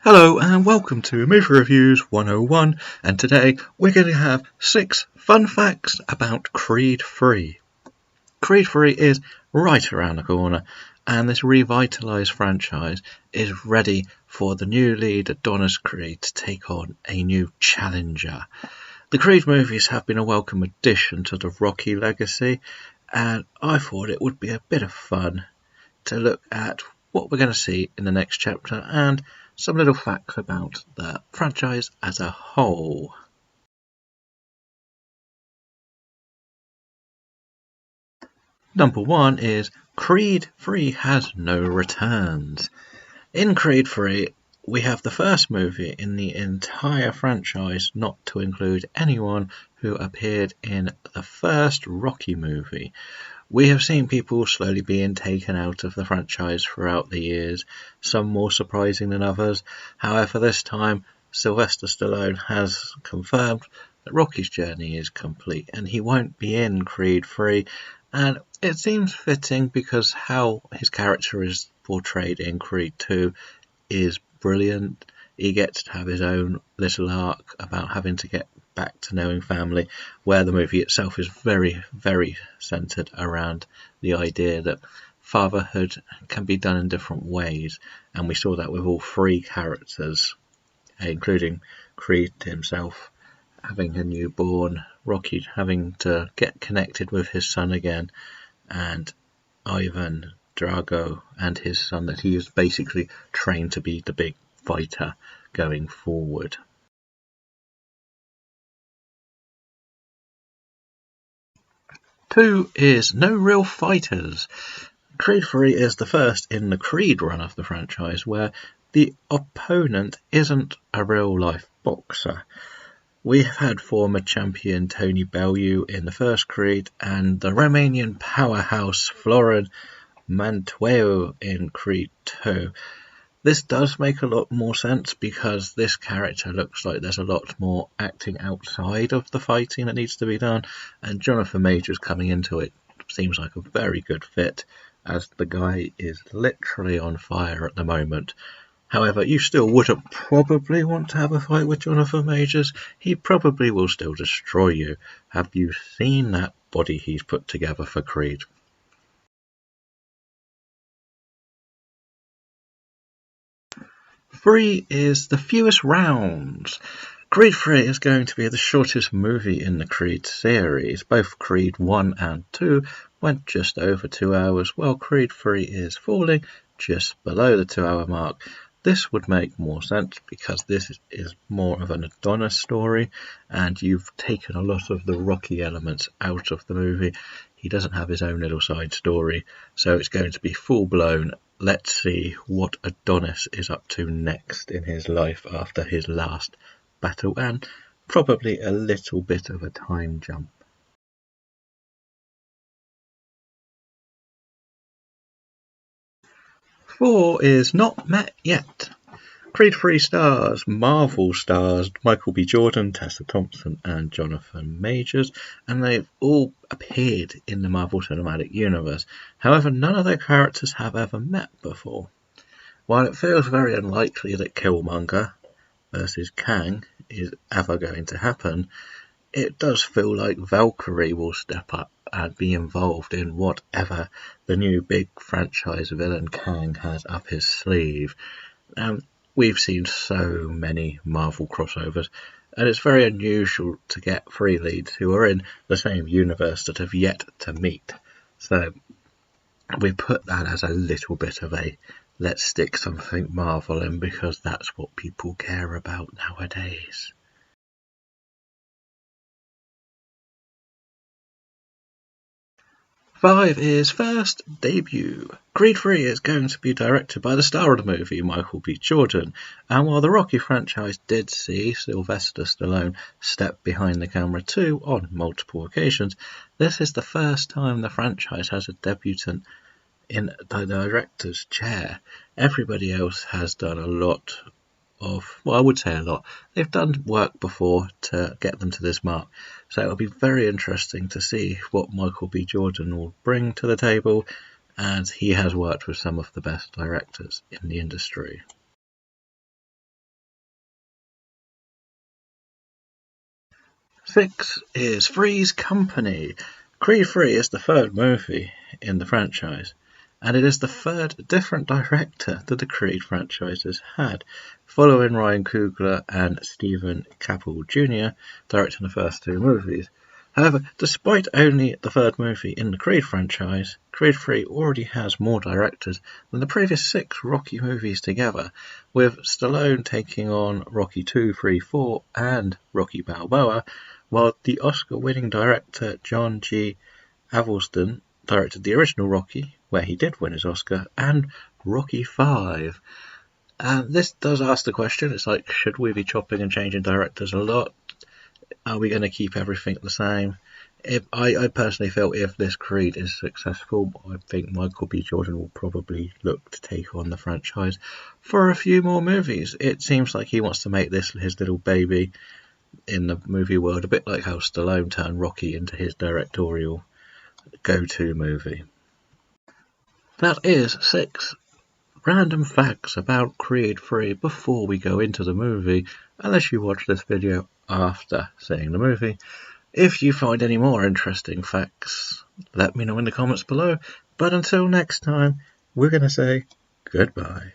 Hello and welcome to Movie Reviews 101, and today we're going to have 6 fun facts about Creed 3. Creed 3 is right around the corner, and this revitalised franchise is ready for the new lead Adonis Creed to take on a new challenger. The Creed movies have been a welcome addition to the Rocky legacy, and I thought it would be a bit of fun to look at what we're going to see in the next chapter and some little facts about the franchise as a whole. Number 1 is Creed 3 has no returns. In Creed 3, we have the first movie in the entire franchise not to include anyone who appeared in the first Rocky movie. We have seen people slowly being taken out of the franchise throughout the years, some more surprising than others. However, this time Sylvester Stallone has confirmed that Rocky's journey is complete and he won't be in Creed 3, and it seems fitting because how his character is portrayed in Creed 2 is brilliant. He gets to have his own little arc about having to get back to knowing family, where the movie itself is very, very centered around the idea that fatherhood can be done in different ways, and we saw that with all 3 characters, including Creed himself having a newborn, Rocky having to get connected with his son again, and Ivan Drago and his son, that he is basically trained to be the big fighter going forward. Two is no real fighters. Creed 3 is the first in the Creed run of the franchise where the opponent isn't a real life boxer. We have had former champion Tony Bellew in the first Creed and the Romanian powerhouse Florin Mantueu in Creed 2. This does make a lot more sense because this character looks like there's a lot more acting outside of the fighting that needs to be done, and Jonathan Majors coming into it seems like a very good fit, as the guy is literally on fire at the moment. However, you still wouldn't probably want to have a fight with Jonathan Majors. He probably will still destroy you. Have you seen that body he's put together for Creed? Three is the fewest rounds. Creed 3 is going to be the shortest movie in the Creed series. Both Creed 1 and 2 went just over 2 hours, while Creed 3 is falling just below the 2-hour mark. This would make more sense because this is more of an Adonis story, and you've taken a lot of the Rocky elements out of the movie. He doesn't have his own little side story, so it's going to be full blown. Let's see what Adonis is up to next in his life after his last battle, and probably a little bit of a time jump. 4 is not met yet. Creed 3 stars, Marvel stars Michael B. Jordan, Tessa Thompson and Jonathan Majors, and they've all appeared in the Marvel Cinematic Universe. However, none of their characters have ever met before. While it feels very unlikely that Killmonger versus Kang is ever going to happen, it does feel like Valkyrie will step up and be involved in whatever the new big franchise villain Kang has up his sleeve. We've seen so many Marvel crossovers, and it's very unusual to get 3 leads who are in the same universe that have yet to meet. So we put that as a little bit of a let's stick something Marvel in because that's what people care about nowadays. 5 is first debut. Creed 3 is going to be directed by the star of the movie, Michael B. Jordan, and while the Rocky franchise did see Sylvester Stallone step behind the camera too on multiple occasions, this is the first time the franchise has a debutant in the director's chair. Everybody else has done a lot of, well, I would say a lot. They've done work before to get them to this mark, so it'll be very interesting to see what Michael B. Jordan will bring to the table, and he has worked with some of the best directors in the industry. 6 is Three's Company. Creed 3 is the third movie in the franchise, and it is the third different director that the Creed franchise has had, following Ryan Coogler and Stephen Caple Jr. directing the first two movies. However, despite only the third movie in the Creed franchise, Creed 3 already has more directors than the previous 6 Rocky movies together, with Stallone taking on Rocky 2, 3, 4 and Rocky Balboa, while the Oscar-winning director John G. Avildsen directed the original Rocky, where he did win his Oscar, and Rocky 5. And this does ask the question, it's like, should we be chopping and changing directors a lot? Are we going to keep everything the same? I personally feel if this Creed is successful, I think Michael B. Jordan will probably look to take on the franchise for a few more movies. It seems like he wants to make this his little baby in the movie world, a bit like how Stallone turned Rocky into his directorial go-to movie. That is 6 random facts about Creed 3 before we go into the movie, unless you watch this video after seeing the movie. If you find any more interesting facts, let me know in the comments below. But until next time, we're going to say goodbye.